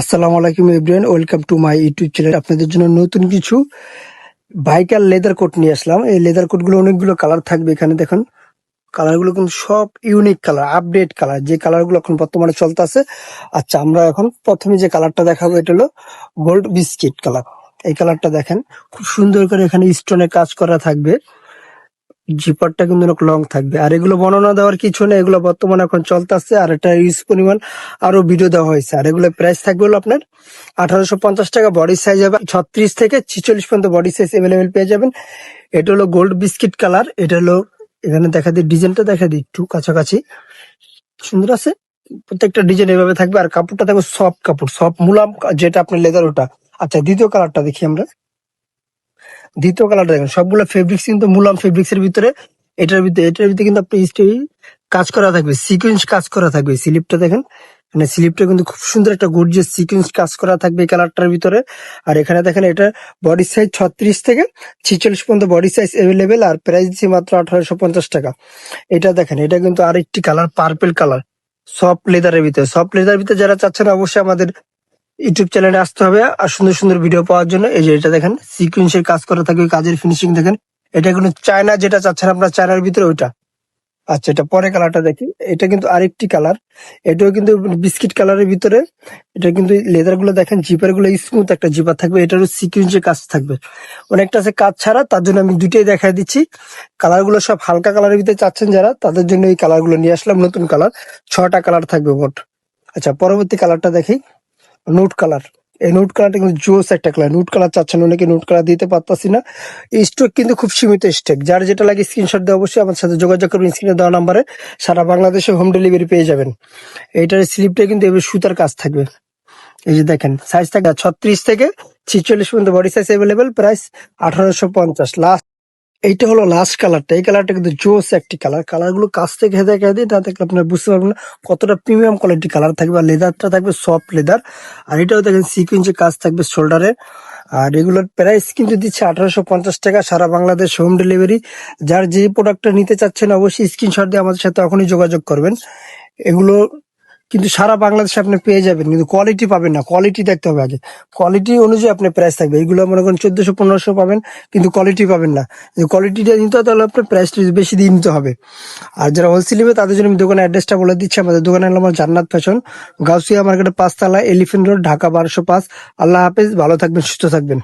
আসসালামু আলাইকুম everyone, welcome to my YouTube channel. আপনাদের জন্য নতুন কিছু বাইকার লেদার কোট নিয়ে আসলাম। এই লেদার কোট গুলো অনেকগুলো কালার থাকবে। এখানে দেখুন কালার গুলো কিন্তু সব ইউনিক কালার, আপডেট কালার, যে কালার গুলো এখন বর্তমানে চলতে আছে। আচ্ছা, আমরা এখন প্রথমে যে কালারটা দেখাবো এটা হলো গোল্ড বিস্কিট কালার। এই কালারটা দেখেন, খুব সুন্দর করে এখানে স্টোনের কাজ করা থাকবে। জিপারটা কিন্তু অনেক লং থাকবে। আর এগুলো বর্ণনা দেওয়ার কিছু নেই, এগুলো বর্তমানে এখন চলতেছে। আর এটা ইউজ পরিমাণ আরো ভিডিও দেওয়া হয়েছে। আর এগুলো প্রাইস থাকবে হলো আপনার 1850 টাকা। বডি সাইজ হবে 36 থেকে 46 পর্যন্ত বডি সাইজ অ্যাভেলেবেল পেয়ে যাবেন। এটা হলো গোল্ড বিস্কিট কালার। এটা হলো, এখানে দেখা দিই, ডিজাইনটা দেখা দিই একটু কাছাকাছি, সুন্দর আছে। প্রত্যেকটা ডিজাইন এভাবে থাকবে। আর কাপড়টা থাকবে সফট কাপড়, সফট মুলাম, যেটা আপনার লেদার ওটা। আচ্ছা, দ্বিতীয় কালারটা দেখি আমরা। দ্বিতীয় কালারটা দেখেন, সবগুলো ফেব্রিক্স কিন্তু মুলাম ফেব্রিক্স এর ভিতরে। এটার ভিতরে কিন্তু আপনি কাজ করা থাকবে, সিকোয়েন্স কাজ করা থাকবে। স্লিপটা দেখেন, মানে স্লিপটা কিন্তু খুব সুন্দর একটা গর্জিয়াস সিকোয়েন্স কাজ করা থাকবে এই কালারটার ভিতরে। আর এখানে দেখেন, এটা বডি সাইজ 36 থেকে 46 পর্যন্ত বডি সাইজ অ্যাভেলেবেল। আর প্রাইস দিচ্ছি মাত্র 1850 টাকা। এটা দেখেন, এটা কিন্তু আরেকটি কালার, পার্পল কালার, সফট লেদারের ভিতরে। সফট লেদারের ভিতরে যারা চাচ্ছেন অবশ্যই আমাদের ইউটিউব চ্যানেলে আসতে হবে আর সুন্দর সুন্দর ভিডিও পাওয়ার জন্য। এই যে এটা দেখেন, সিকুয়েন্সের কাজ করা থাকবে, কাজের ফিনিশিং দেখেন। এটা কিন্তু চায়না, যেটা চাচ্ছেন আপনার চায়নার ভিতরে ওইটা। আচ্ছা, এটা পরে কালারটা দেখি। এটা কিন্তু আরেকটি কালার, এটাও কিন্তু বিস্কিট কালারের ভিতরে। এটা কিন্তু লেদার গুলো দেখেন, জিপার গুলো স্মুথ একটা জিপার থাকবে। এটারও সিকুয়েন্সের কাজ থাকবে, অনেকটা আছে কাজ ছাড়া। তার জন্য আমি দুইটাই দেখা দিচ্ছি। কালার গুলো সব হালকা কালারের ভিতরে চাচ্ছেন যারা, তাদের জন্য এই কালার গুলো নিয়ে আসলাম, নতুন কালার। 6টা কালার থাকবে মোট। আচ্ছা, পরবর্তী কালারটা দেখি, নোট কালার। এই নোট কালারটা কিন্তু জোস একটা কালার। নোট কালার চাচ্ছেন অনেকে, নোট কালার দিতে পারতাছি না। এই স্টক কিন্তু খুব সীমিত স্টক। যার যেটা লাগে স্ক্রিনশট দিয়ে অবশ্যই আমার সাথে যোগাযোগ করবেন। স্ক্রিনে দেওয়া নাম্বারে সারা বাংলাদেশে হোম ডেলিভারি পেয়ে যাবেন। এইটার স্লিপটা কিন্তু এবার সুতার কাজ থাকবে। এই যে দেখেন, সাইজ থাকবে 36 থেকে 46 পর্যন্ত body size available. Price 1850 last. এইটা হলো লাস্ট কালারটা। এই কালারটা কিন্তু জোস একটি কালার। কালার গুলো কাছ থেকে দেখা দিই, না দেখলে আপনার বুঝতে পারবেন না কতটা প্রিমিয়াম কোয়ালিটি কালার থাকবে। আর লেদারটা থাকবে সফট লেদার। আর এটাও দেখেন সিকুয়েন্সের কাজ থাকবে শোল্ডারে। আর এগুলোর প্রাইস কিন্তু দিচ্ছে 1850 টাকা, সারা বাংলাদেশ হোম ডেলিভারি। যার যে প্রোডাক্টটা নিতে চাচ্ছেন অবশ্যই স্ক্রিনশট দিয়ে আমাদের সাথে এখনই যোগাযোগ করবেন। এগুলো কিন্তু সারা বাংলাদেশে আপনি পেয়ে যাবেন, কিন্তু কোয়ালিটি পাবেন না। কোয়ালিটি দেখতে হবে আগে, কোয়ালিটি অনুযায়ী আপনার প্রাইস থাকবে। এগুলো মনে করেন 1400-1500 পাবেন, কিন্তু কোয়ালিটি পাবেন না। যদি কোয়ালিটিটা নিতে হয় তাহলে আপনার প্রাইসটা বেশি দিয়ে নিতে হবে। আর যারা হোলসেল নেবে তাদের জন্য আমি দোকানের অ্যাড্রেসটা বলে দিচ্ছি। আমাদের দোকানের নাম জান্নাত ফ্যাশন, গাউসিয়া মার্কেটের 5 তলা, এলিফেন্ট রোড, ঢাকা 1205। আল্লাহ হাফেজ, ভালো থাকবেন, সুস্থ থাকবেন।